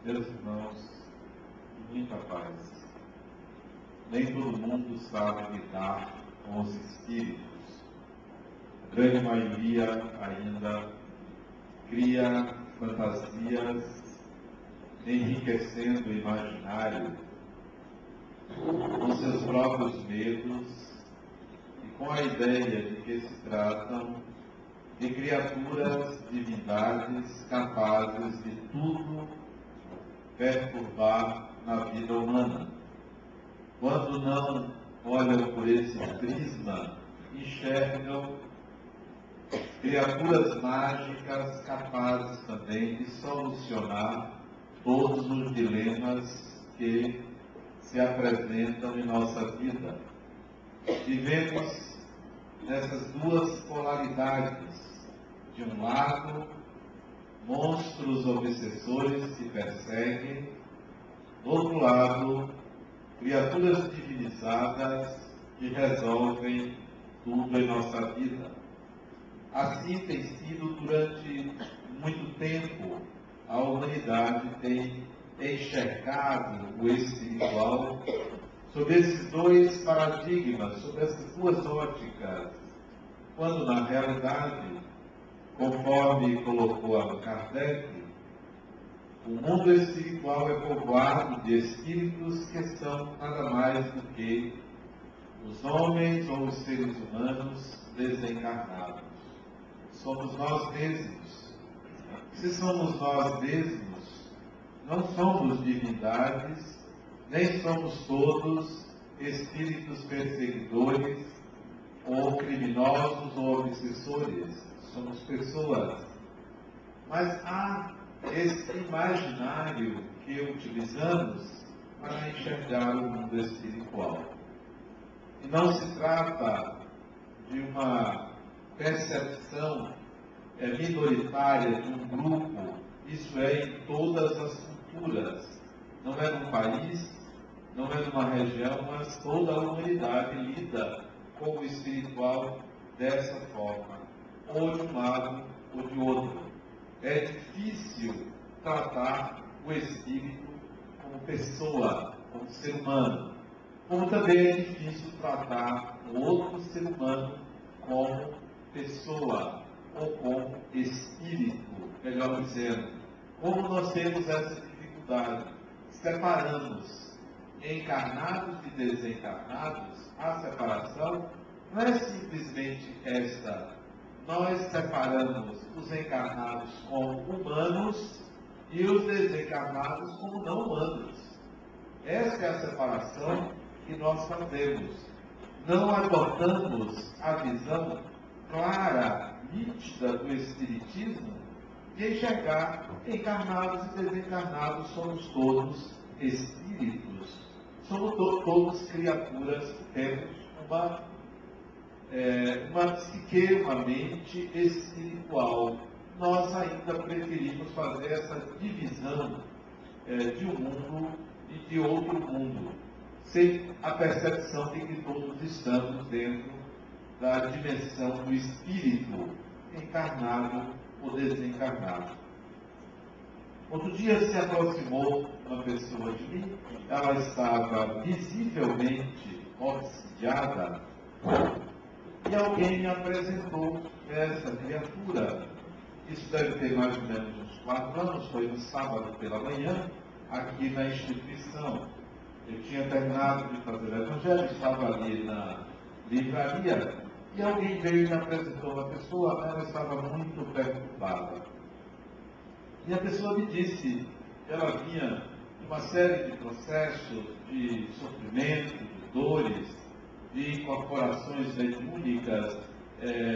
Meus irmãos, muita paz. Nem todo mundo sabe lidar com os espíritos. A grande maioria ainda cria fantasias, enriquecendo o imaginário com seus próprios medos e com a ideia de que se tratam de criaturas, divindades capazes de tudo perturbar na vida humana. Quando não olham por esse prisma, enxergam criaturas mágicas capazes também de solucionar todos os dilemas que se apresentam em nossa vida. Vivemos nessas duas polaridades. De um lado, monstros obsessores que perseguem; do outro lado, criaturas divinizadas que resolvem tudo em nossa vida. Assim tem sido durante muito tempo. A humanidade tem enxergado o espiritual sob esses dois paradigmas, sob essas duas óticas, quando na realidade, conforme colocou Allan Kardec, o mundo espiritual é povoado de espíritos que são nada mais do que os homens ou os seres humanos desencarnados. Somos nós mesmos. Se somos nós mesmos, não somos divindades, nem somos todos espíritos perseguidores, ou criminosos, ou obsessores. Somos pessoas. Mas há esse imaginário que utilizamos para enxergar o mundo espiritual. E não se trata de uma percepção minoritária de um grupo, isso é em todas as culturas. Não é num país, não é numa região, mas toda a humanidade lida com o espiritual dessa forma, ou de um lado ou de outro. É difícil tratar o espírito como pessoa, como ser humano, como também é difícil tratar o outro ser humano como pessoa, ou como espírito, melhor dizendo. Como nós temos essa dificuldade? Separamos encarnados e desencarnados. A separação não é simplesmente esta. Nós separamos os encarnados como humanos e os desencarnados como não humanos. Essa é a separação que nós fazemos. Não adotamos a visão clara, nítida do Espiritismo de enxergar encarnados e desencarnados somos todos espíritos. Somos todos criaturas que temos uma psique, uma mente espiritual. Nós ainda preferimos fazer essa divisão de um mundo e de outro mundo, sem a percepção de que todos estamos dentro da dimensão do espírito, encarnado ou desencarnado. Outro dia se aproximou uma pessoa de mim, ela estava visivelmente obsidiada, e alguém me apresentou essa criatura. Isso deve ter mais ou menos uns 4 anos, foi no sábado pela manhã, aqui na instituição. Eu tinha terminado de fazer o evangelho, estava ali na livraria, e alguém veio e me apresentou uma pessoa, ela estava muito perturbada. E a pessoa me disse que ela vinha de uma série de processos de sofrimento, de dores, de incorporações mediúnicas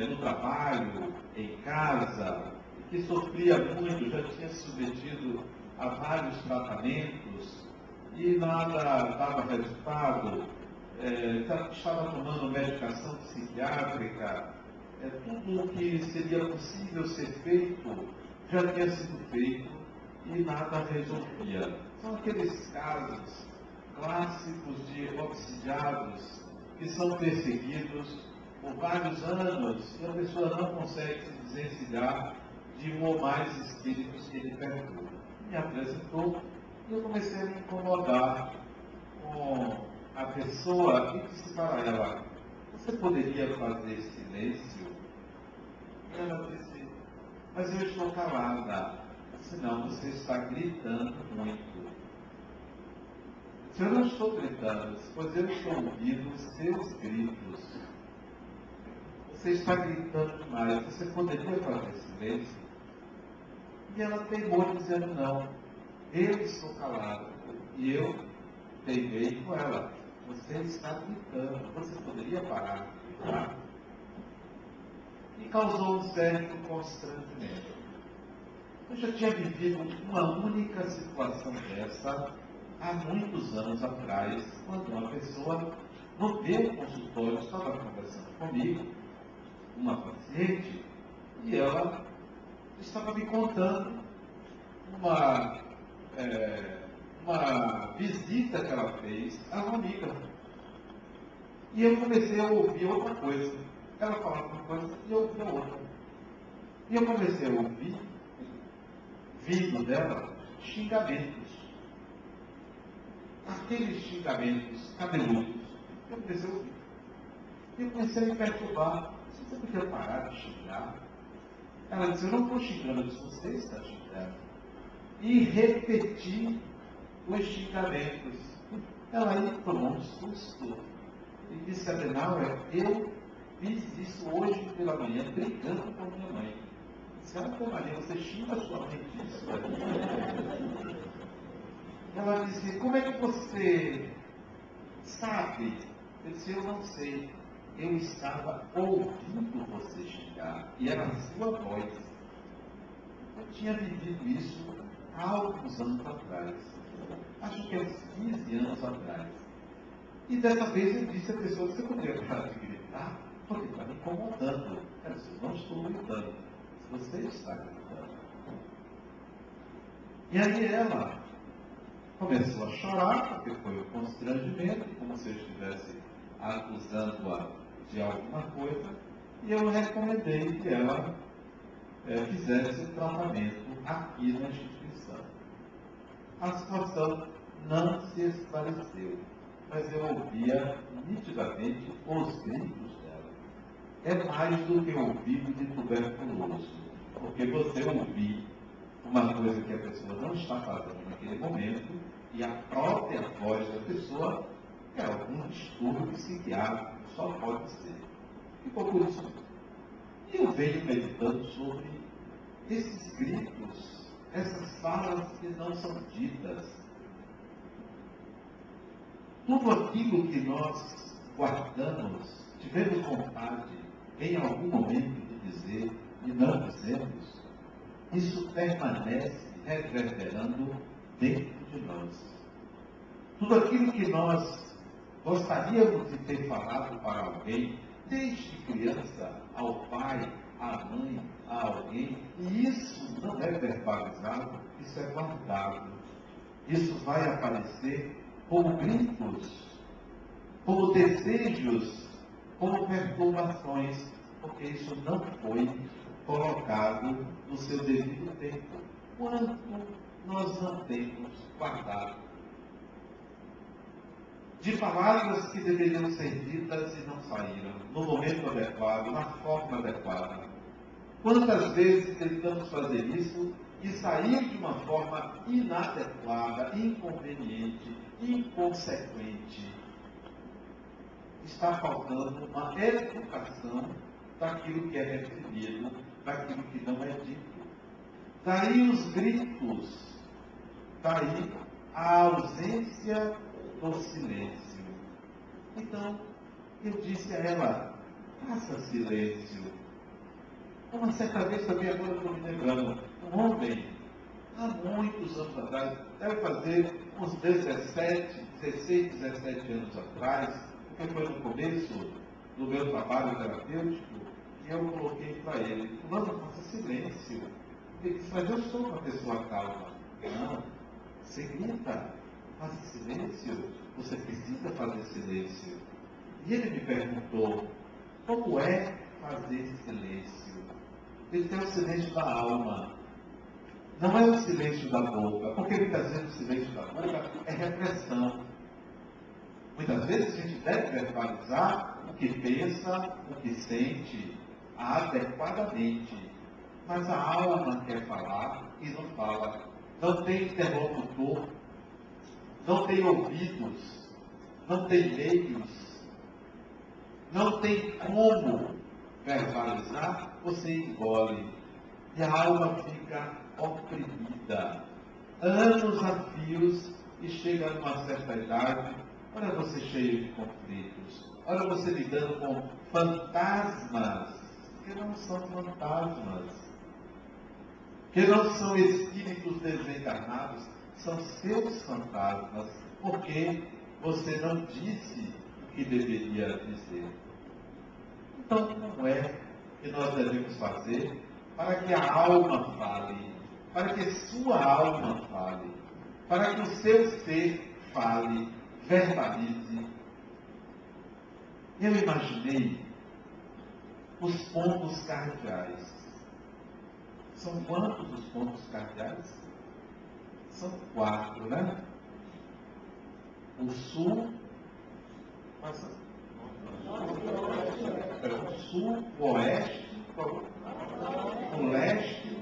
no trabalho, em casa, e que sofria muito, já tinha se submetido a vários tratamentos e nada dava resultado, estava tomando medicação psiquiátrica, tudo o que seria possível ser feito já tinha sido feito e nada resolvia. São aqueles casos clássicos de obsidiados que são perseguidos por vários anos e a pessoa não consegue se desvencilhar de um ou mais espíritos que ele perturba. Me apresentou E eu comecei a me incomodar com a pessoa e disse para ela, você poderia fazer silêncio? E ela disse, mas eu estou calada. Eu disse, não, você está gritando muito. Se eu não estou gritando, pois eu estou ouvindo os seus gritos. Você está gritando demais, você poderia fazer silêncio? E ela teimou dizendo não. Eu estou calado. E eu teimei com ela. Você está gritando, você poderia parar de gritar? E causou um certo constrangimento. Eu já tinha vivido uma única situação dessa há muitos anos atrás, quando uma pessoa no meu consultório estava conversando comigo, uma paciente, e ela estava me contando uma visita que ela fez a uma amiga. E eu comecei a ouvir outra coisa. Ela falava uma coisa e eu ouvia outra. E eu comecei a ouvir, vindo dela, xingamentos. Aqueles xingamentos cabeludos. Eu comecei a ouvir. E eu comecei a me perturbar. Você podia parar de xingar? Ela disse, eu não estou xingando, eu disse, você está xingando. E repeti os xingamentos. Ela aí tomou um susto e disse, Adenauer, eu fiz isso hoje pela manhã, brigando com minha mãe. Disse, Maria, você xinga a sua mãe disso? Ela disse, como é que você sabe? Eu disse, eu não sei. Eu estava ouvindo você xingar, e era a sua voz. Eu tinha vivido isso há alguns anos atrás. Acho que há uns 15 anos atrás. E dessa vez eu disse à pessoa, você poderia parar de gritar? Porque está me incomodando. Ela disse, eu não estou gritando. Você está gritando. E aí ela começou a chorar, porque foi um constrangimento, como se eu estivesse acusando-a de alguma coisa, e eu recomendei que ela fizesse o tratamento aqui na instituição. A situação não se esclareceu, mas eu ouvia nitidamente os gritos dela. É mais do que ouvido de tuberculoso, porque você ouvir uma coisa que a pessoa não está fazendo naquele momento, e a própria voz da pessoa é algum distúrbio psiquiátrico, só pode ser. Ficou por isso. E eu venho meditando sobre esses gritos, essas falas que não são ditas. Tudo aquilo que nós guardamos, tivemos vontade em algum momento de dizer e não dizemos, isso permanece reverberando dentro de nós. Tudo aquilo que nós gostaríamos de ter falado para alguém, desde criança, ao pai, à mãe, a alguém, e isso não é verbalizado, isso é guardado. Isso vai aparecer como gritos, como desejos, como perturbações, porque isso não foi colocado no seu devido tempo. Quanto nós não temos guardado de palavras que deveriam ser ditas e não saíram, no momento adequado, na forma adequada. Quantas vezes tentamos fazer isso e sair de uma forma inadequada, inconveniente, inconsequente? Está faltando uma educação daquilo que é recebido, daquilo que não é dito. Daí os gritos, daí a ausência do silêncio. Então, eu disse a ela, faça silêncio. Uma certa vez também, agora eu estou me lembrando, um homem, há muitos anos atrás, deve fazer uns 16, 17 anos atrás, porque foi no começo do meu trabalho terapêutico, e eu coloquei para ele, fulano, faça silêncio. Ele disse, mas eu sou uma pessoa calma. Não, você grita, faça silêncio, você precisa fazer silêncio. E ele me perguntou, como é fazer silêncio? Ele tem o silêncio da alma. Não é o silêncio da boca, porque muitas vezes o silêncio da boca é repressão. Muitas vezes a gente deve verbalizar o que pensa, o que sente, adequadamente. Mas a alma quer falar e não fala. Não tem interlocutor, não tem ouvidos, não tem meios, não tem como verbalizar, você engole. E a alma fica oprimida. Anos a fios e chega numa certa idade, olha você cheio de conflitos, olha você lidando com fantasmas, que não são fantasmas, que não são espíritos desencarnados, são seus fantasmas, porque você não disse o que deveria dizer. Então, como é que nós devemos fazer para que a alma fale, para que sua alma fale, para que o seu ser fale, verbalize? Eu imaginei os pontos cardeais. São quantos os pontos cardeais? São 4, né? O sul, o sul, o oeste, o leste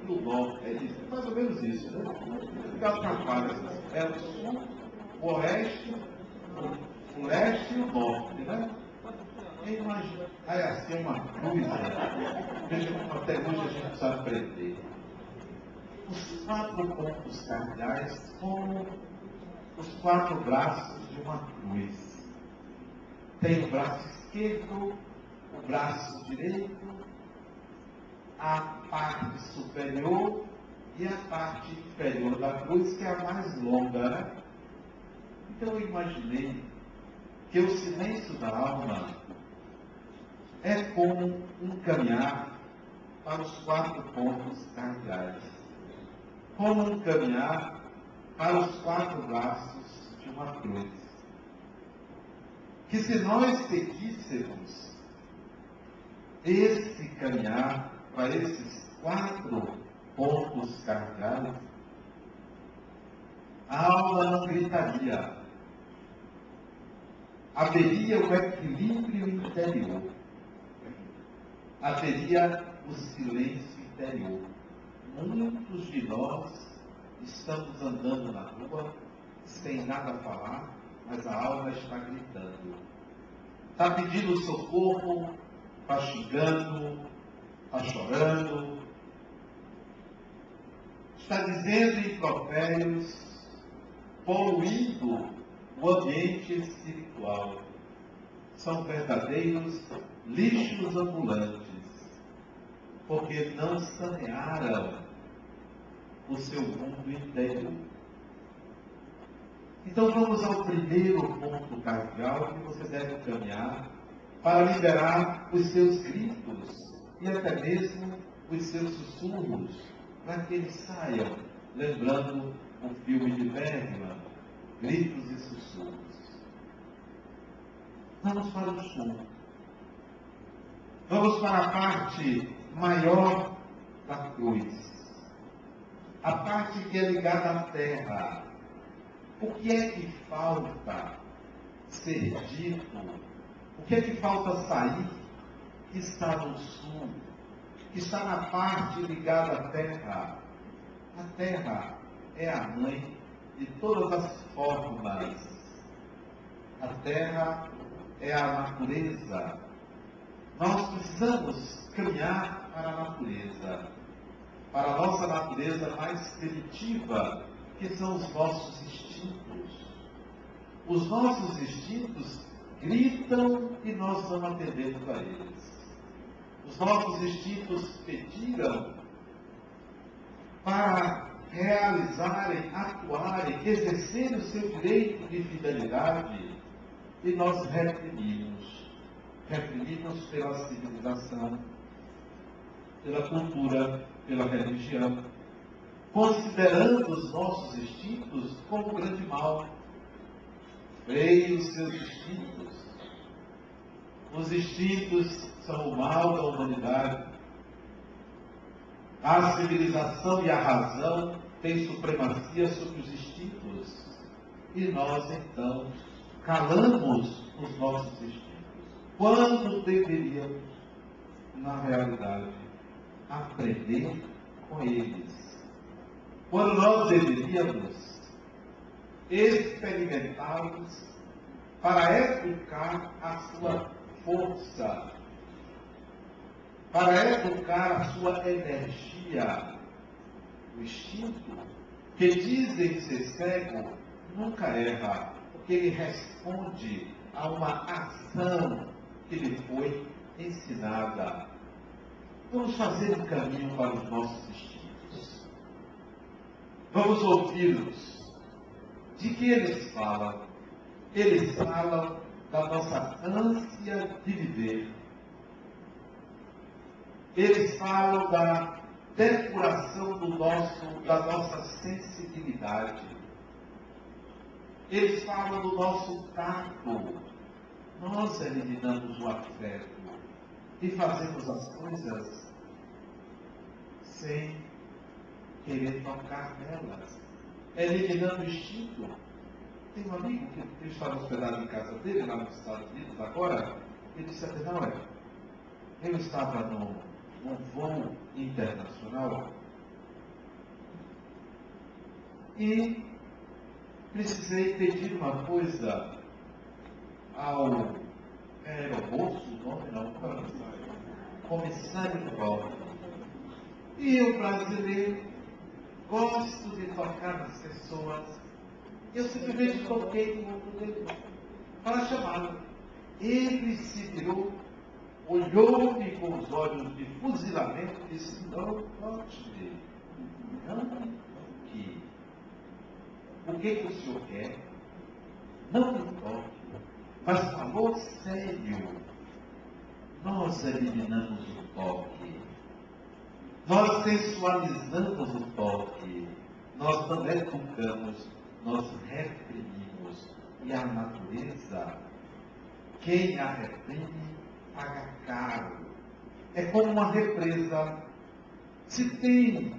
e o norte. É isso, é mais ou menos isso, né? Fica atrapalha. É o sul, o oeste, o leste e o norte, né? Imagina, aí assim é uma coisa, veja como até hoje a gente precisa aprender. Os 4 pontos cardeais como os 4 braços de uma cruz. Tem o braço esquerdo, o braço direito, a parte superior e a parte inferior da cruz, que é a mais longa, né? Então eu imaginei que o silêncio da alma é como um caminhar para os 4 pontos cardeais. Como um caminhar para os 4 braços de uma cruz. Que se nós seguíssemos esse caminhar para esses 4 pontos cardeais, a alma não gritaria. Haveria o equilíbrio interior. Haveria o silêncio interior. Muitos de nós estamos andando na rua sem nada falar, mas a alma está gritando. Está pedindo socorro, está xingando, está chorando, está dizendo impropérios, poluindo o ambiente espiritual. São verdadeiros lixos ambulantes, porque não sanearam o seu mundo interior. Então vamos ao primeiro ponto cardeal que você deve caminhar para liberar os seus gritos e até mesmo os seus sussurros, para que eles saiam, lembrando o filme de Bergman, Gritos e Sussurros. Vamos para o sul. Vamos para a parte maior da cruz. A parte que é ligada à terra. O que é que falta ser dito? O que é que falta sair? Que está no sul, que está na parte ligada à terra. A terra é a mãe de todas as formas. A terra é a natureza. Nós precisamos caminhar para a natureza, para a nossa natureza mais primitiva, que são os nossos instintos. Os nossos instintos gritam e nós não atendemos a eles. Os nossos instintos pediram para realizarem, atuarem, exercerem o seu direito de fidelidade, e nós reprimimos. Reprimimos pela civilização, pela cultura, pela religião, considerando os nossos instintos como grande mal. Freie os seus instintos. Os instintos são o mal da humanidade. A civilização e a razão têm supremacia sobre os instintos. E nós, então, calamos os nossos instintos. Quando deveríamos, na realidade, aprender com eles. Quando nós deveríamos experimentá-los para educar a sua força, para educar a sua energia. O instinto, que dizem ser cego, nunca erra, porque ele responde a uma ação que lhe foi ensinada. Vamos fazer um caminho para os nossos instintos. Vamos ouvi-los. De que eles falam? Eles falam da nossa ânsia de viver. Eles falam da depuração da nossa sensibilidade. Eles falam do nosso tato. Nós eliminamos o afeto e fazemos as coisas sem querer tocar nelas, eliminando o instinto. Tem um amigo que estava hospedado em casa dele, lá nos Estados Unidos, agora, ele disse assim: não, eu estava num voo internacional e precisei pedir uma coisa ao aeromoço, comissário de bordo. E eu, brasileiro, gosto de tocar nas pessoas. Eu simplesmente toquei no ombro dele para chamá-lo. Ele se virou, olhou-me com os olhos de fuzilamento e disse: não toque, não toque. O que o senhor quer? Não me toque. Mas falou sério. Nós eliminamos o toque. Nós sensualizamos o toque. Nós não educamos, nós reprimimos. E a natureza, quem a reprime, paga caro. É como uma represa. Se tem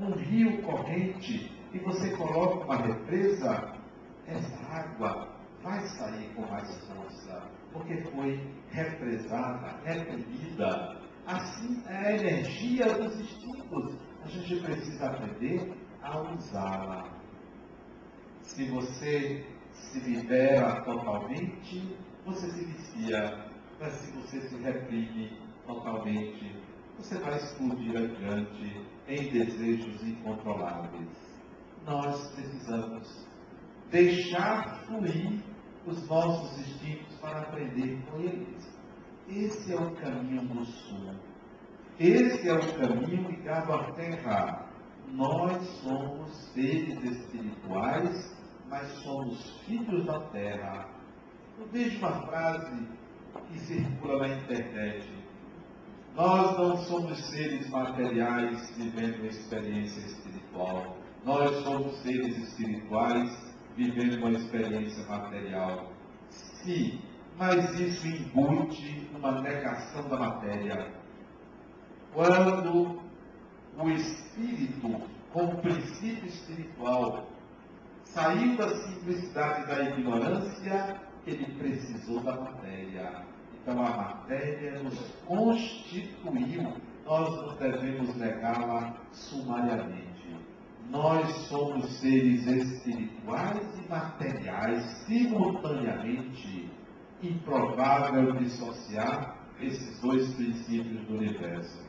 um rio corrente e você coloca uma represa, essa água vai sair com mais força, porque foi represada, reprimida. Assim é a energia dos instintos. A gente precisa aprender a usá-la. Se você se libera totalmente, você se vicia. Mas se você se reprime totalmente, você vai explodir adiante em desejos incontroláveis. Nós precisamos deixar fluir os nossos instintos para aprender com eles. Esse é o caminho do sul. Esse é o caminho ligado à terra. Nós somos seres espirituais, mas somos filhos da terra. Eu vejo uma frase que circula na internet: nós não somos seres materiais vivendo uma experiência espiritual. Nós somos seres espirituais vivendo uma experiência material. Sim, mas isso embute uma negação da matéria. Quando o espírito, como princípio espiritual, saiu da simplicidade da ignorância, ele precisou da matéria. Então a matéria nos constituiu, nós não devemos negá-la sumariamente. Nós somos seres espirituais e materiais simultaneamente. Improvável dissociar esses dois princípios do universo.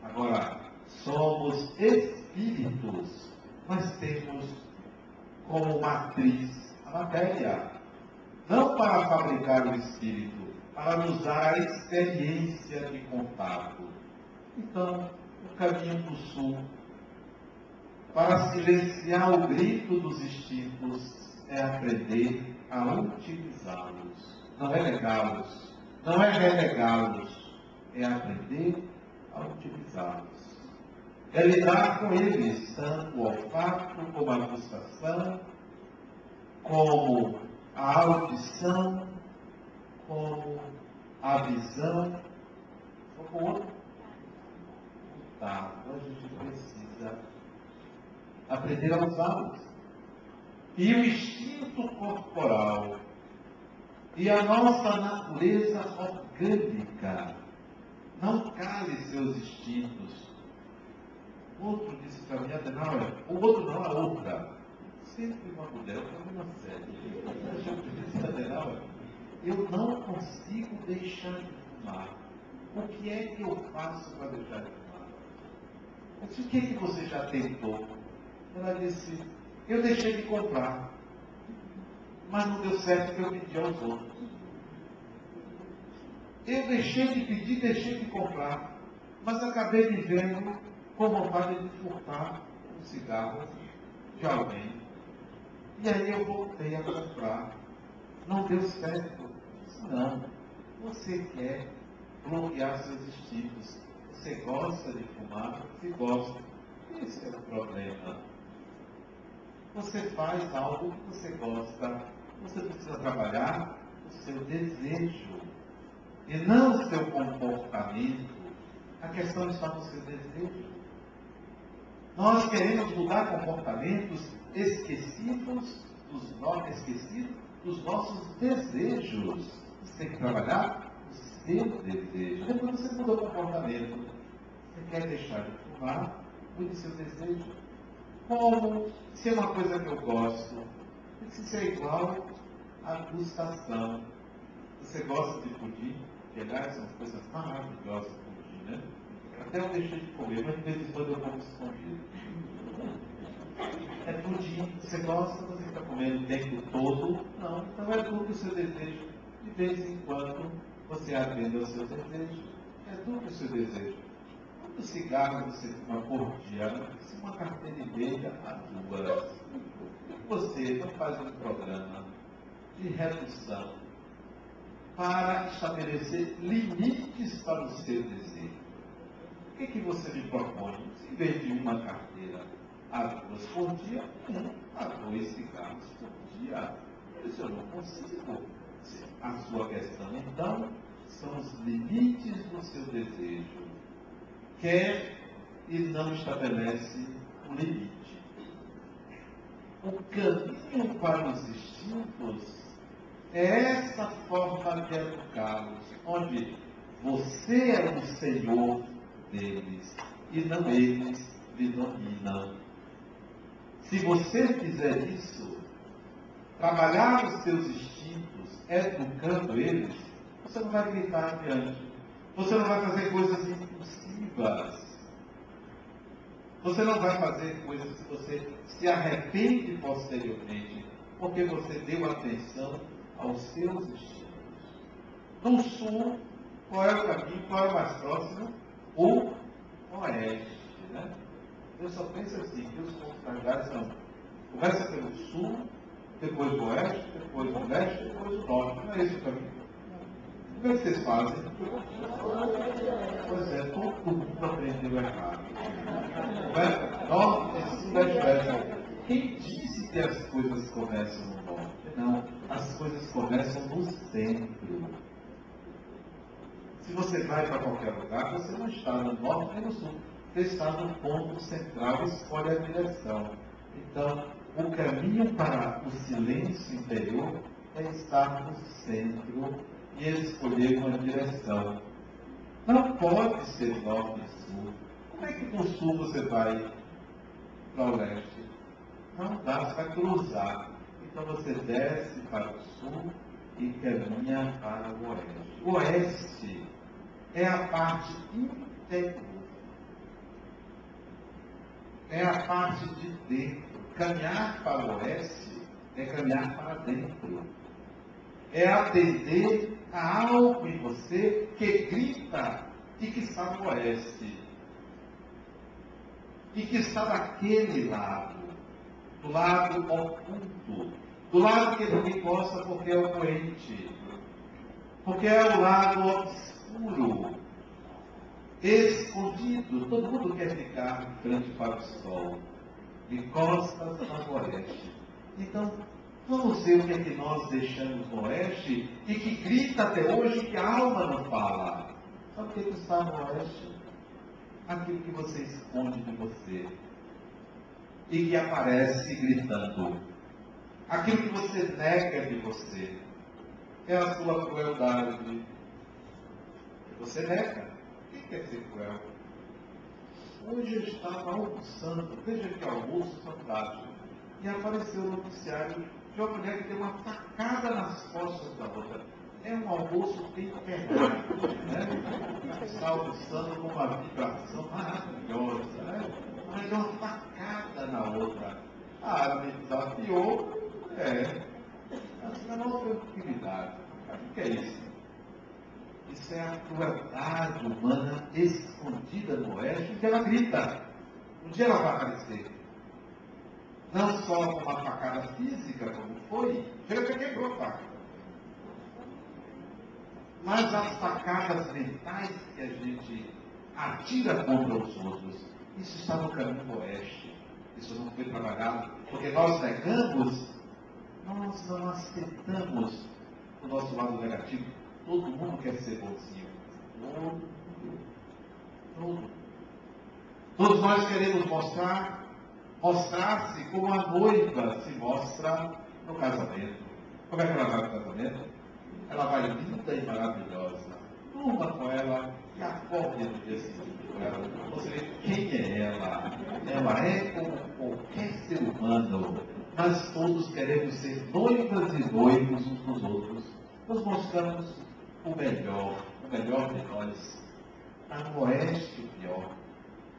Agora, somos espíritos, mas temos como matriz a matéria. Não para fabricar o espírito, para nos dar a experiência de contato. Então, o caminho do sul, para silenciar o grito dos instintos, é aprender a utilizá-los. Não é negá-los, não é renegá-los, é aprender a utilizá-los. É lidar com eles, tanto o olfato como a gustação, como a audição, como a visão, como o tato, a gente precisa aprender a usá-los. E o instinto corporal e a nossa natureza orgânica não cale seus instintos. O outro disse para mim, Adenauer, o outro não, a outra. Sempre uma mulher, uma série. Eu disse, Adenauer, eu não consigo deixar de fumar. O que é que eu faço para deixar de fumar? Eu disse, o que é que você já tentou? Ela disse, eu deixei de comprar. Mas não deu certo que eu pedi aos outros. Eu deixei de pedir, deixei de comprar. Mas acabei me vendo com vontade de furtar um cigarro de alguém. E aí eu voltei a comprar. Não deu certo. Não. Você quer bloquear seus instintos. Você gosta de fumar, você gosta. Esse é o problema. Você faz algo que você gosta. Você precisa trabalhar o seu desejo. E não o seu comportamento. A questão está no seu desejo. Nós queremos mudar comportamentos esquecidos dos nossos desejos. Você tem que trabalhar o seu desejo. Depois você muda o comportamento. Você quer deixar de fumar, mude o seu desejo. Como? Se é uma coisa que eu gosto, tem que ser igual à gustação. Você gosta de pudim? Que aliás são coisas maravilhosas do pudim, né? Até eu deixei de comer, mas de vez em quando eu como escondido. É pudim, você gosta, você está comendo o tempo todo? Não, então é tudo o seu desejo. De vez em quando você atende ao seu desejo. É tudo o seu desejo. Quantos cigarros você fuma por dia? Se uma carteira e meia a duas. Você não faz um programa de redução para estabelecer limites para o seu desejo. O que você me propõe? Em vez de uma carteira a duas por dia, 1 a 2 cigarros por dia. Isso eu não consigo. A sua questão, então, são os limites do seu desejo. Quer e não estabelece um limite. O caminho para os instintos é essa forma de educá-los, onde você é o Senhor deles e não eles lhe dominam. Se você fizer isso, trabalhar os seus instintos, educando eles, você não vai gritar adiante. Você não vai fazer coisas impulsivas. Você não vai fazer coisas que você se arrepende posteriormente, porque você deu atenção aos seus instintos. No sul, qual é o caminho? Qual é o mais próximo? O oeste, né? Eu só penso assim, que os contrariados são, começa pelo sul, depois o oeste, depois o leste, depois o norte. Não é esse o caminho? Como é que vocês fazem? Pois é, todo mundo aprendeu errado. Norte, sul, leste, oeste. Quem disse que as coisas começam no norte? Não, as coisas começam no centro. Se você vai para qualquer lugar, você não está no norte nem no sul. Você está no ponto central e escolhe a direção. Então, o caminho para o silêncio interior é estar no centro e escolher uma direção. Não pode ser norte e sul. Como é que no sul você vai para o leste? Não dá, você vai cruzar. Então você desce para o sul e caminha para o oeste. O oeste é a parte interior. É a parte de dentro. Caminhar para o oeste é caminhar para dentro. É atender a algo em você que grita e que está no oeste. E que está daquele lado. Do lado oculto. Do lado que ninguém gosta porque é o doente. Porque é o lado obscuro. Escondido. Todo mundo quer ficar de frente para o sol. De costas para o oeste. Então, vamos ver o que é que nós deixamos no oeste e que grita até hoje que a alma não fala. Sabe o que está no oeste? aquilo que você esconde de você e que aparece gritando, aquilo que você nega de você, é a sua crueldade. Você nega. Quem quer ser cruel? Hoje eu estava almoçando, veja que almoço fantástico, e apareceu o noticiário de uma mulher que deu uma facada nas costas da outra. É um almoço temperado, né? Está almoçando com uma vibração maravilhosa, né? Mas deu uma facada na outra. Ah, me desafiou, mas não foi utilidade. O que é isso? Isso é a crueldade humana escondida no oeste, que ela grita. Um dia ela vai aparecer. Não só com uma facada física, como foi, chega que quebrou a faca. Mas as facadas mentais que a gente atira contra os outros, isso está no caminho do oeste. Isso não foi trabalhado, porque nós negamos, nós não aceitamos o nosso lado negativo. Todo mundo quer ser bonzinho. Todos nós queremos mostrar-se como a noiva se mostra no casamento. Como é que ela vai no casamento? Ela vai linda e maravilhosa. Durma com ela e acorde no dia seguinte com ela. Você vê quem é ela. Ela é como qualquer ser humano. Nós todos queremos ser noivas e noivos uns dos outros. Nós mostramos o melhor de nós. Está no oeste o pior.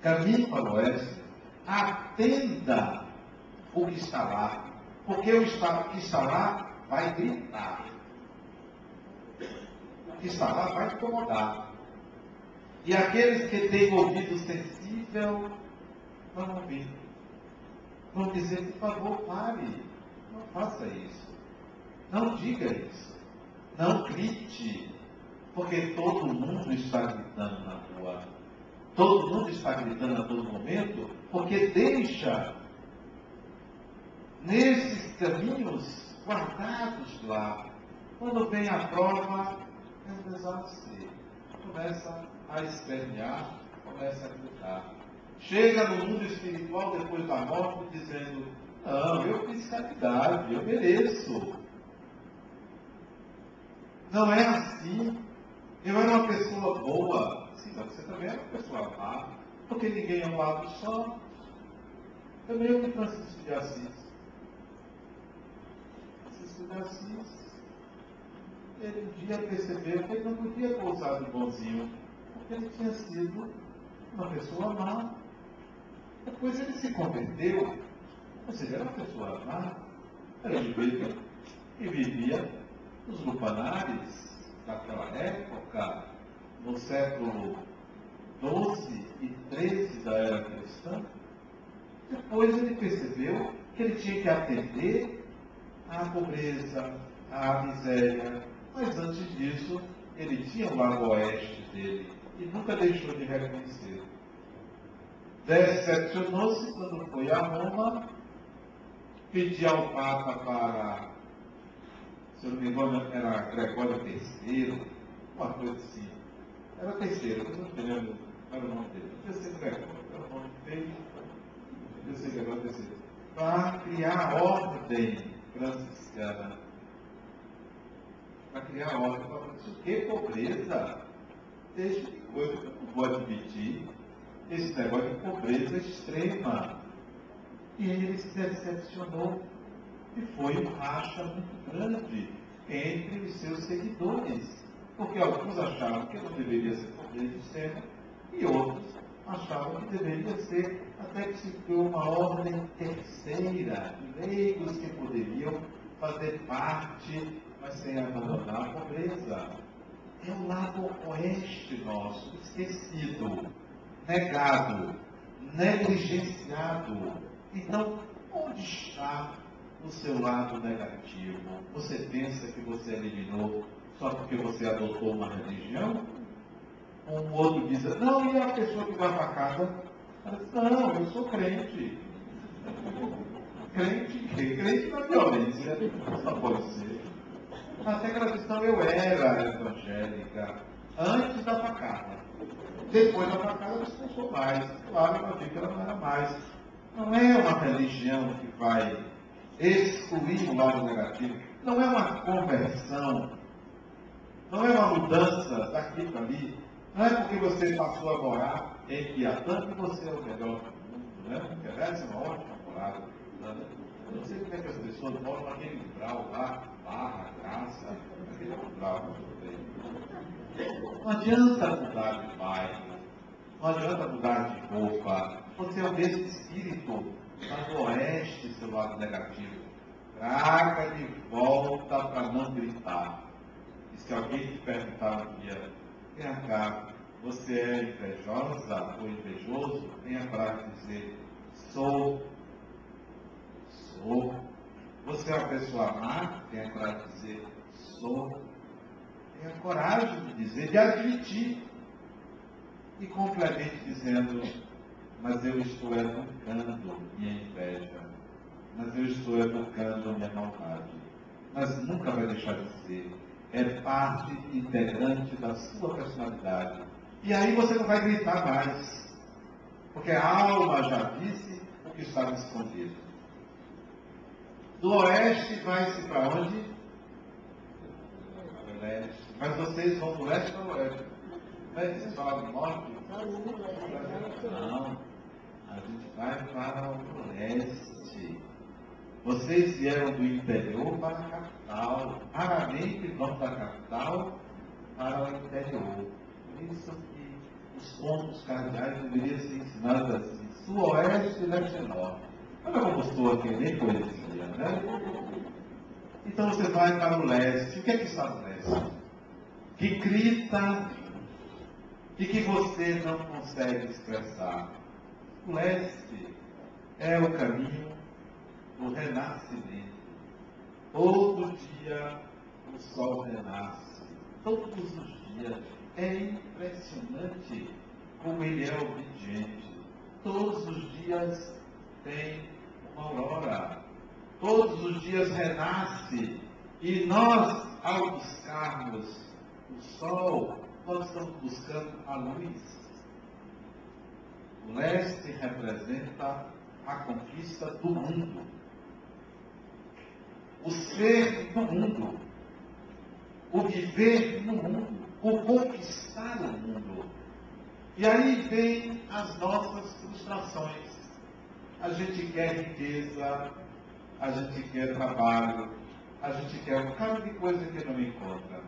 Caminhe para o oeste. Atenda o que está lá. Porque o que está lá vai gritar. O que está lá vai incomodar. E aqueles que têm ouvido sensível vão ouvir. Vão dizer, por favor, pare. Não faça isso. Não diga isso. Não grite. Porque todo mundo está gritando na rua. Todo mundo está gritando a todo momento, porque deixa nesses caminhos guardados lá. Quando vem a prova, é um desastre. Começa a espernear, começa a gritar. Chega no mundo espiritual depois da morte dizendo, não, eu fiz caridade, eu mereço. Não é assim. Eu era uma pessoa boa. Sim, mas você também era uma pessoa má. Porque ninguém é um lado só. Também eu que Francisco de Assis. Francisco de Assis, ele um dia percebeu que ele não podia gozar do bonzinho, porque ele tinha sido uma pessoa má. Depois ele se converteu, mas ele era uma pessoa má. Era judeu e vivia nos lupanares daquela época, no século XII e XIII da era cristã. Depois ele percebeu que ele tinha que atender à pobreza, à miséria, mas antes disso ele tinha o lado oeste dele e nunca deixou de reconhecer. Decepcionou-se quando foi a Roma, pediu ao Papa para, se eu não me engano, era Gregório III, uma coisa assim. Era terceiro, eu não me lembro, era o nome dele. Devia ser Gregório, era o nome dele, devia ser Gregório III. Para criar a ordem franciscana. Para criar a ordem, para dizer, que pobreza! Deixa de coisa que eu não vou admitir. Esse negócio de pobreza extrema. E ele se decepcionou. E foi um racha muito grande entre os seus seguidores. Porque alguns achavam que não deveria ser pobreza extrema e outros achavam que deveria ser, até que se criou uma ordem terceira, leigos que poderiam fazer parte, mas sem abandonar a pobreza. É o lado oeste nosso, esquecido, negado, negligenciado. Então, onde está o seu lado negativo? Você pensa que você eliminou só porque você adotou uma religião? Um outro diz, não, e a pessoa que vai para casa? Ela diz, não, eu sou crente. Crente na violência, só pode ser. Até aquela questão, eu era evangélica, antes da facada. Depois da facada ela expulsou mais. Claro, ela viu que ela não era mais. Não é uma religião que vai excluir o lado negativo. Não é uma conversão. Não é uma mudança daqui para ali. Não é porque você passou a morar em Piatã que você é o melhor do mundo. Né? Porque essa é uma ótima morada. Né? Eu não sei como é que as pessoas moram naquele umbral lá, Barra, Graça, naquele umbral. Não adianta mudar de bairro. Não adianta mudar de roupa. Você é o mesmo espírito. Está no oeste, seu lado negativo. Traga de volta para não gritar. E se alguém te perguntar um dia, vem cá, você é invejosa ou invejoso? Tenha coragem de dizer, sou. Sou. Você é uma pessoa má? Tenha coragem de dizer, sou. Tenha coragem de dizer, de admitir. E complemente dizendo, mas eu estou educando minha inveja, mas eu estou educando minha maldade. Mas nunca vai deixar de ser. É parte integrante da sua personalidade. E aí você não vai gritar mais, porque a alma já disse o que estava escondido. Do oeste vai-se para onde? Do leste. Mas vocês vão do leste para o oeste. Vocês falam do norte? Não. A gente vai para o leste. Vocês vieram do interior para a capital. Raramente vão da capital para o interior. Por isso que os pontos cardeais deveriam ser ensinados assim. Sul, oeste, leste e norte. Olha como estou aqui, nem poesia, né? Então você vai para o leste. O que é que está no leste? Que grita e que você não consegue expressar. O leste é o caminho do renascimento. Todo dia o sol renasce. Todos os dias. É impressionante como ele é obediente. Todos os dias tem uma aurora. Todos os dias renasce. E nós, ao buscarmos o sol, nós estamos buscando a luz. O leste representa a conquista do mundo. O ser no mundo. O viver no mundo. O conquistar o mundo. E aí vem as nossas frustrações. A gente quer riqueza, a gente quer trabalho, a gente quer um bocado de coisa que não encontra.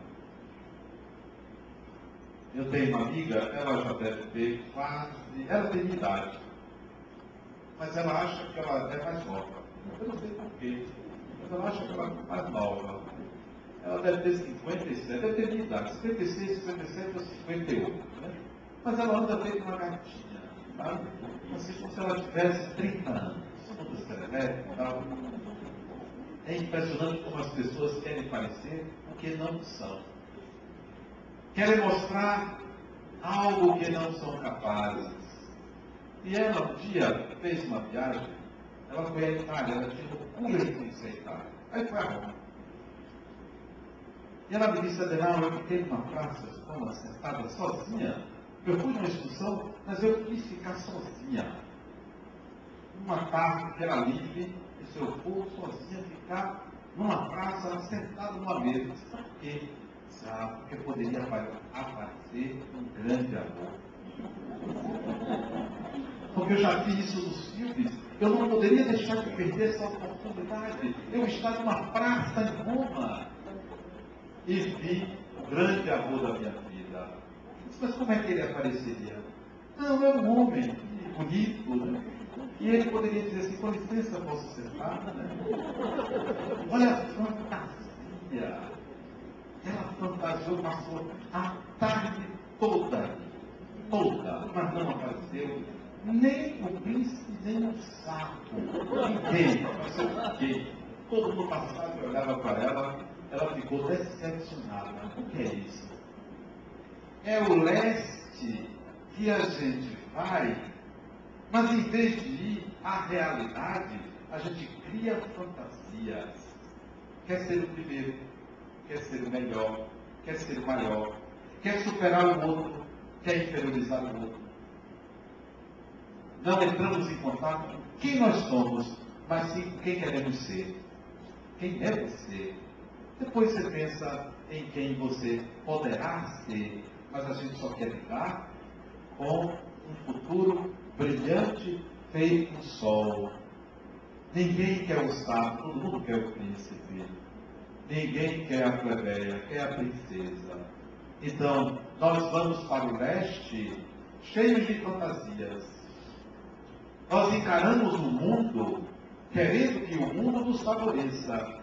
Eu tenho uma amiga, ela já deve ter quase... Ela tem idade. Mas ela acha que ela é mais nova. Eu não sei porquê. Mas ela acha que ela é mais nova. Ela deve ter 57, deve ter minha idade. 56, 57 ou 58. Né? Mas ela anda feito uma gatinha. Sabe? Assim como se ela tivesse 30 anos. Toda serelepe e tal. É impressionante como as pessoas querem parecer o que não são. Querem mostrar algo que não são capazes. E ela, um dia, fez uma viagem. Ela foi à Itália, ela tinha loucura de conhecer a Itália. Aí foi a Roma. E ela me disse, Adenal, eu fiquei numa praça, estava sentada sozinha. Eu fui numa excursão, mas eu quis ficar sozinha. Uma tarde que era livre, e se eu for sozinha, ficar numa praça, sentada numa mesa. Por quê? Porque poderia aparecer um grande amor. Porque eu já fiz isso nos filmes. Eu não poderia deixar de perder essa oportunidade. Eu estava numa praça em Roma e vi o grande amor da minha vida. Mas como é que ele apareceria? Não, é um homem bonito, né? E ele poderia dizer assim, com licença, posso sentar? Né? Olha a fantasia. Ela fantasiou, passou a tarde toda, mas não apareceu nem o príncipe, nem o sapo. Ninguém. Todo mundo passava e olhava para ela, ela ficou decepcionada. O que é isso? É o leste que a gente vai, mas em vez de ir à realidade, a gente cria fantasias. Quer ser o primeiro, quer ser o melhor, quer ser o maior, quer superar o outro, quer inferiorizar o outro. Não entramos em contato com quem nós somos, mas sim com quem queremos ser. Quem é você? Depois você pensa em quem você poderá ser, mas a gente só quer lidar com um futuro brilhante, feito um sol. Ninguém quer o sábio, todo mundo quer o príncipe. Ninguém quer a plebeia, quer a princesa. Então, nós vamos para o leste cheios de fantasias. Nós encaramos o mundo querendo que o mundo nos favoreça,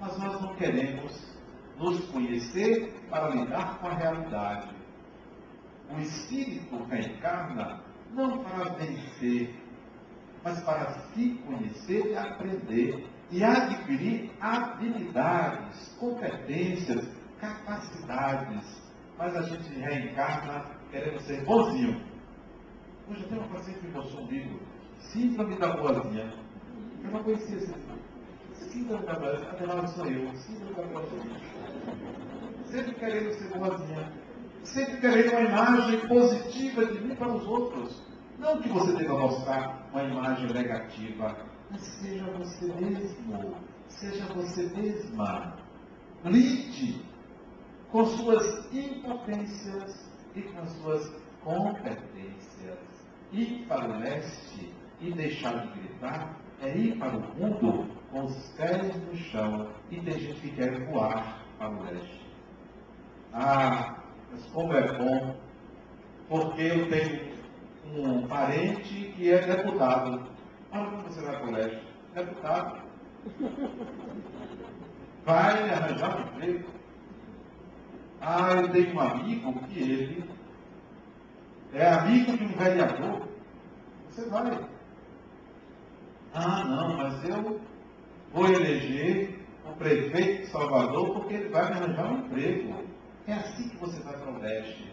mas nós não queremos nos conhecer para lidar com a realidade. O espírito reencarna não para vencer, mas para se conhecer e aprender e adquirir habilidades, competências, capacidades. Mas a gente reencarna querendo ser bonzinho. Hoje eu tenho uma paciente que me mostrou um livro, Síndrome da Boazinha. Eu não conhecia esse livro. Síndrome da Boazinha, afinal sou eu, Síndrome da Boazinha. Sempre querendo ser boazinha. Sempre querendo uma imagem positiva de mim para os outros. Não que você deva mostrar uma imagem negativa, mas seja você mesmo, seja você mesma. Lide com suas impotências e com as suas competências. Ir para o leste e deixar de gritar é ir para o mundo com os pés no chão. E tem gente que quer voar para o leste. Ah, mas como é bom, porque eu tenho um parente que é deputado. Olha como você vai para o leste. Deputado. Vai arranjar um emprego. Ah, eu tenho um amigo que ele é amigo de um vereador. Você vai. Ah, não, mas eu vou eleger o prefeito de Salvador porque ele vai me arranjar um emprego. É assim que você vai para o leste.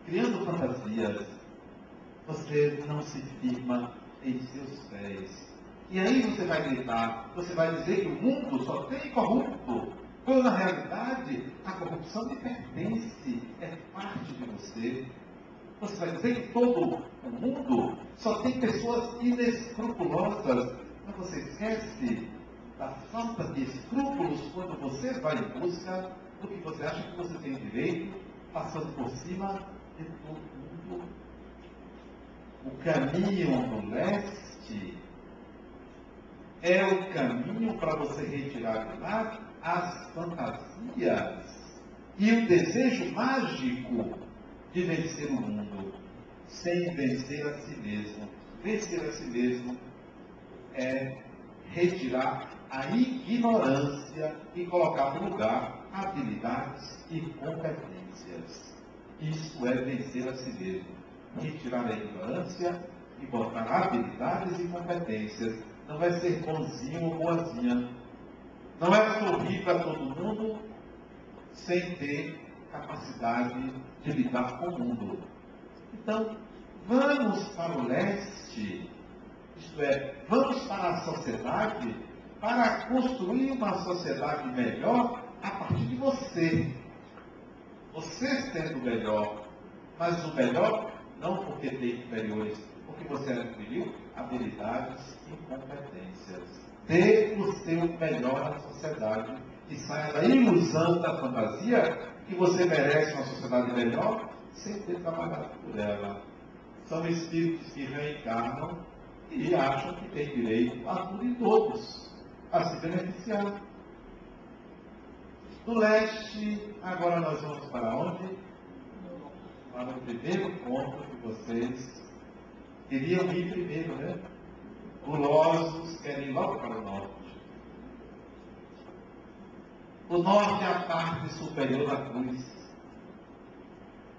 Criando fantasias. Você não se firma em seus pés. E aí você vai gritar, você vai dizer que o mundo só tem corrupto. Quando na realidade a corrupção lhe pertence, é parte de você. Você vai dizer que todo o mundo só tem pessoas inescrupulosas. Mas você esquece da falta de escrúpulos quando você vai em busca do que você acha que você tem direito, passando por cima de todo mundo. O caminho do leste é o caminho para você retirar de lá as fantasias e o desejo mágico de vencer o mundo, sem vencer a si mesmo. Vencer a si mesmo é retirar a ignorância e colocar no lugar habilidades e competências. Isso é vencer a si mesmo. Retirar a ignorância e botar habilidades e competências. Não é ser bonzinho ou boazinha. Não é sorrir para todo mundo sem ter capacidade de lidar com o mundo. Então, vamos para o leste, isto é, vamos para a sociedade para construir uma sociedade melhor a partir de você. Você sendo melhor, mas o melhor não porque tem inferiores, porque você adquiriu habilidades e competências. Dê o seu melhor à sociedade e saia da ilusão da fantasia que você merece uma sociedade melhor sem ter trabalhado por ela. São espíritos que reencarnam e acham que têm direito a tudo e todos, a se beneficiar. Do leste, agora nós vamos para onde? Para o primeiro ponto que vocês queriam ir primeiro, né? Gulosos querem ir logo para o norte. O norte é a parte superior da cruz.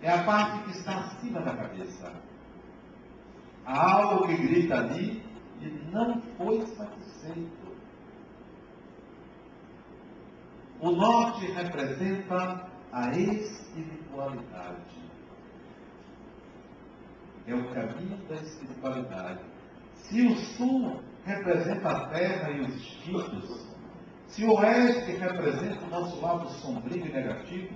É a parte que está acima da cabeça. Há algo que grita ali e não foi satisfeito. O norte representa a espiritualidade. É o caminho da espiritualidade. Se o sul representa a terra e os instintos, se o oeste representa o nosso lado sombrio e negativo,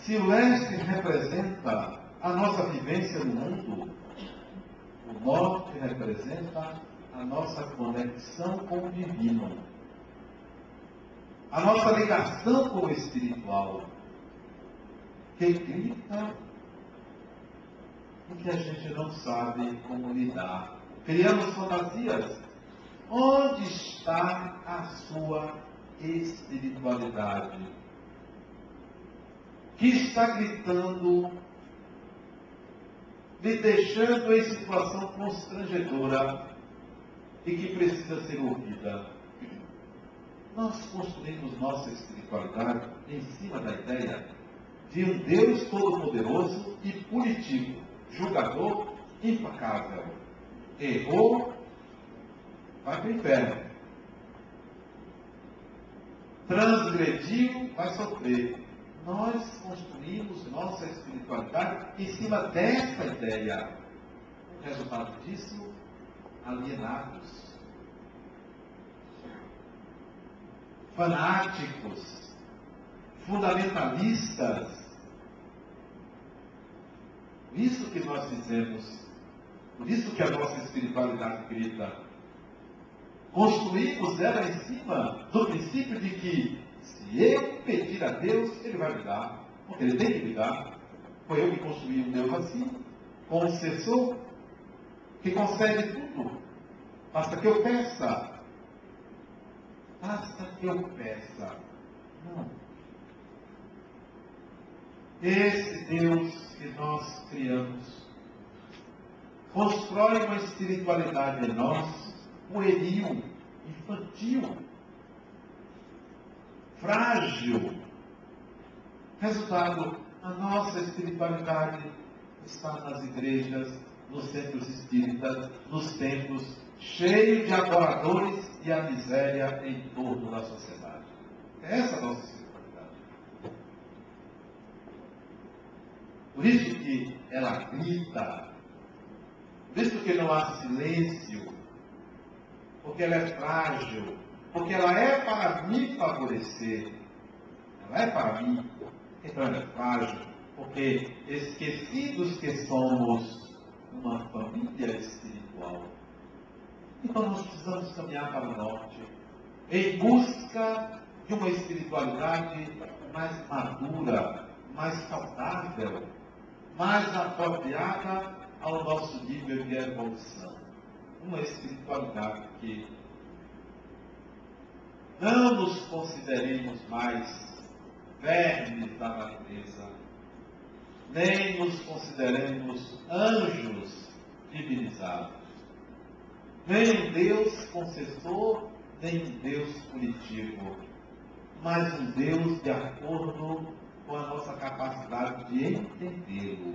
Se o leste representa a nossa vivência no mundo, o norte representa a nossa conexão com o divino, a nossa ligação com o espiritual, que grita porque a gente não sabe como lidar. Criamos fantasias. Onde está a sua espiritualidade? Que está gritando, lhe deixando em situação constrangedora e que precisa ser ouvida. Nós construímos nossa espiritualidade em cima da ideia de um Deus todo-poderoso e punitivo, julgador implacável. Errou, vai para o inferno. Transgrediu, vai sofrer. Nós construímos nossa espiritualidade em cima dessa ideia. O resultado disso, alienados, fanáticos, fundamentalistas. Isso que nós fizemos, por isso que a nossa espiritualidade grita. Construímos ela em cima do princípio de que se eu pedir a Deus, Ele vai me dar, porque Ele tem que me dar. Foi eu que construí um Deus assim, com um sucessor, que concede tudo. Basta que eu peça. Basta que eu peça. Não. Esse Deus que nós criamos constrói uma espiritualidade em nós, pueril, infantil, frágil. Resultado, a nossa espiritualidade está nas igrejas, nos centros espíritas, nos templos, cheio de adoradores e a miséria em torno da sociedade. É essa a nossa espiritualidade. Por isso que ela grita, por isso que não há silêncio, porque ela é frágil, porque ela é para me favorecer, ela é para mim, então ela é frágil, porque esquecidos que somos uma família espiritual, então nós precisamos caminhar para o norte, em busca de uma espiritualidade mais madura, mais saudável, mais apropriada ao nosso nível de evolução. Uma espiritualidade que não nos consideremos mais vermes da natureza, nem nos consideremos anjos divinizados, nem um Deus concessor, nem um Deus punitivo, mas um Deus de acordo com a nossa capacidade de entendê-lo.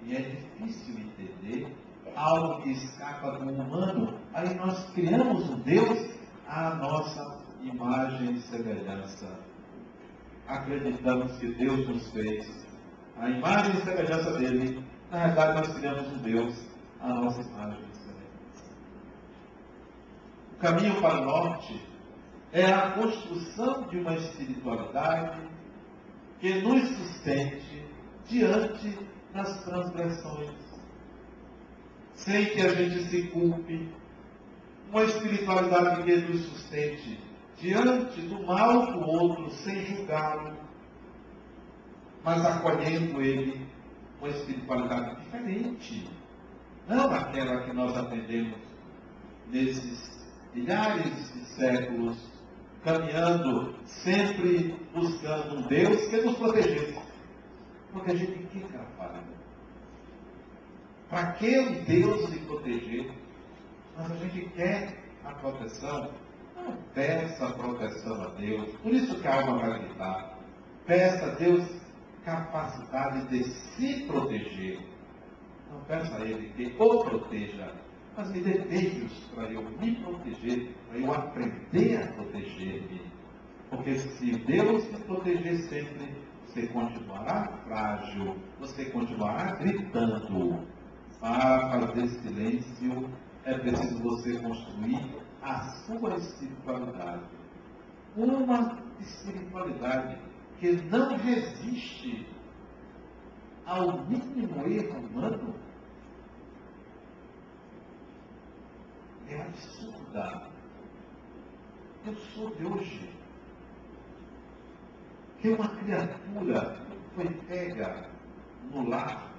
E é difícil entender algo que escapa do humano. Aí nós criamos um Deus à nossa imagem e semelhança. Acreditamos que Deus nos fez a imagem e semelhança dele. Na verdade, nós criamos um Deus à nossa imagem e semelhança. O caminho para o norte é a construção de uma espiritualidade que nos sustente diante das transgressões, sem que a gente se culpe. Uma espiritualidade que nos sustente diante do mal do outro, sem julgá-lo, mas acolhendo ele. Uma espiritualidade diferente, não aquela que nós aprendemos nesses milhares de séculos, caminhando, sempre buscando um Deus que nos protegesse. Porque a gente fica, rapaz. Para que um Deus lhe proteger? Mas a gente quer a proteção. Não peça a proteção a Deus. Por isso que a alma vai gritar. Peça a Deus capacidade de se proteger. Não peça a Ele que o proteja, mas me dê meios para eu me proteger, para eu aprender a proteger-me. Porque se Deus me proteger sempre, você continuará frágil, você continuará gritando. Para fazer silêncio, é preciso você construir a sua espiritualidade. Uma espiritualidade que não resiste ao mínimo erro humano, é absurda. Eu sou de hoje. Que uma criatura foi pega no lar,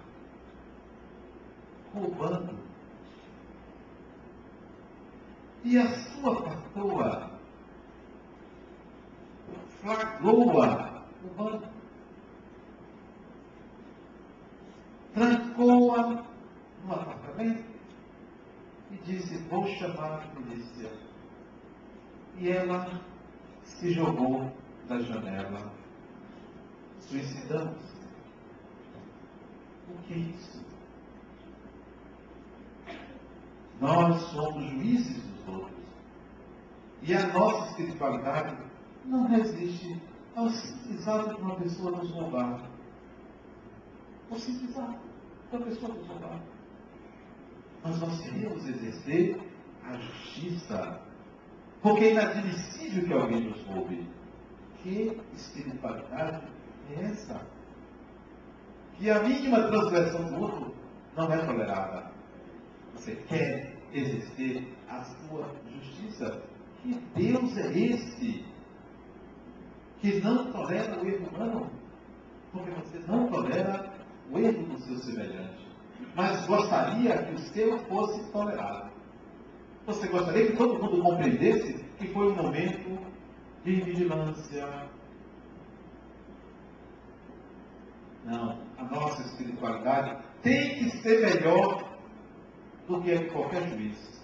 roubando, e a sua patroa flagrou-a roubando, trancou-a no apartamento e disse: vou chamar a polícia. E ela se jogou da janela, suicidando-se. O que é isso? Nós somos juízes dos outros. E a nossa espiritualidade não resiste ao simples ato de uma pessoa nos roubar. O simples ato de uma pessoa nos roubar. Mas nós queremos exercer a justiça. Porque é inadmissível que alguém nos roube. Que espiritualidade é essa? Que a mínima transgressão do outro não é tolerada. Você quer exercer a sua justiça? Que Deus é esse que não tolera o erro humano? Porque você não tolera o erro do seu semelhante, mas gostaria que o seu fosse tolerado. Você gostaria que todo mundo compreendesse que foi um momento de vigilância. Não, a nossa espiritualidade tem que ser melhor do que qualquer juiz.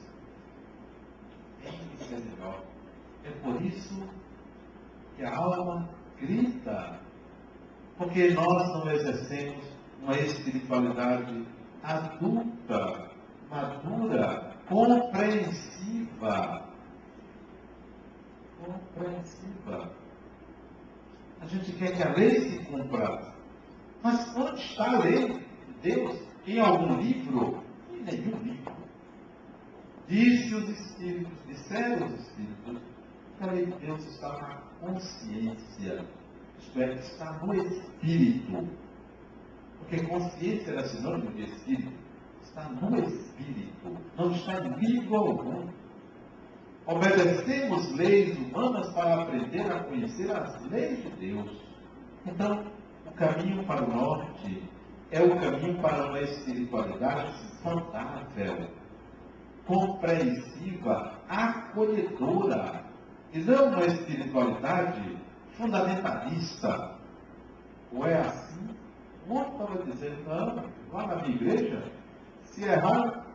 Tem que ser melhor. É por isso que a alma grita. Porque nós não exercemos uma espiritualidade adulta, madura, compreensiva. Compreensiva. A gente quer que a lei se cumpra. Mas onde está a lei de Deus? Em algum livro? Em nenhum livro. Disse os Espíritos, disseram os Espíritos, que a lei de Deus está na consciência. Isto é, está no Espírito. Porque consciência era sinônimo de Espírito. Está no Espírito. Não está em livro algum. Obedecemos leis humanas para aprender a conhecer as leis de Deus. Então, o caminho para o norte é o caminho para uma espiritualidade saudável, compreensiva, acolhedora, e não uma espiritualidade fundamentalista. Ou é assim? O outro estava dizendo: não, lá na minha igreja, se errar,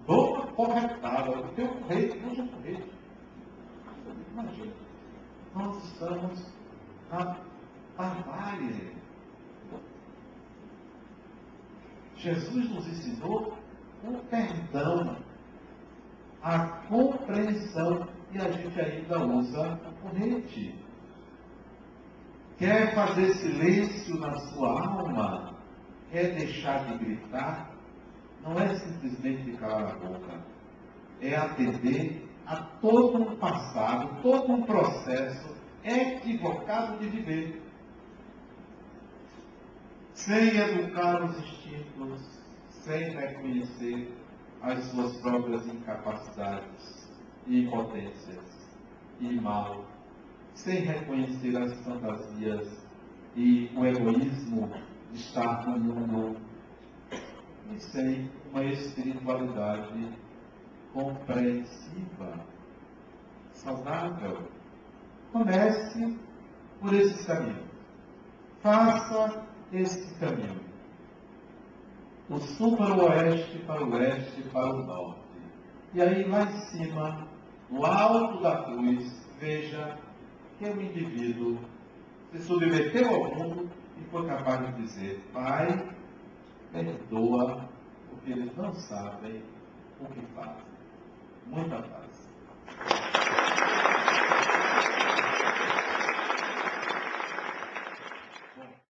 dou uma corretada, o teu correio, usa o correio. Imagina, nós estamos na barbárie. Jesus nos ensinou o perdão, a compreensão, e a gente ainda usa o corrente. Quer fazer silêncio na sua alma? Quer deixar de gritar? Não é simplesmente calar a boca. É atender a todo um passado, todo um processo equivocado de viver. Sem educar os instintos, sem reconhecer as suas próprias incapacidades e impotências e mal, sem reconhecer as fantasias e o egoísmo de estar no mundo, e sem uma espiritualidade compreensiva, saudável. Comece por esse caminho. Faça esse caminho. O sul para o oeste, para o leste, para o norte. E aí lá em cima, no alto da cruz, veja que o indivíduo se submeteu ao mundo e foi capaz de dizer: Pai, perdoa, porque eles não sabem o que fazem. Muita paz.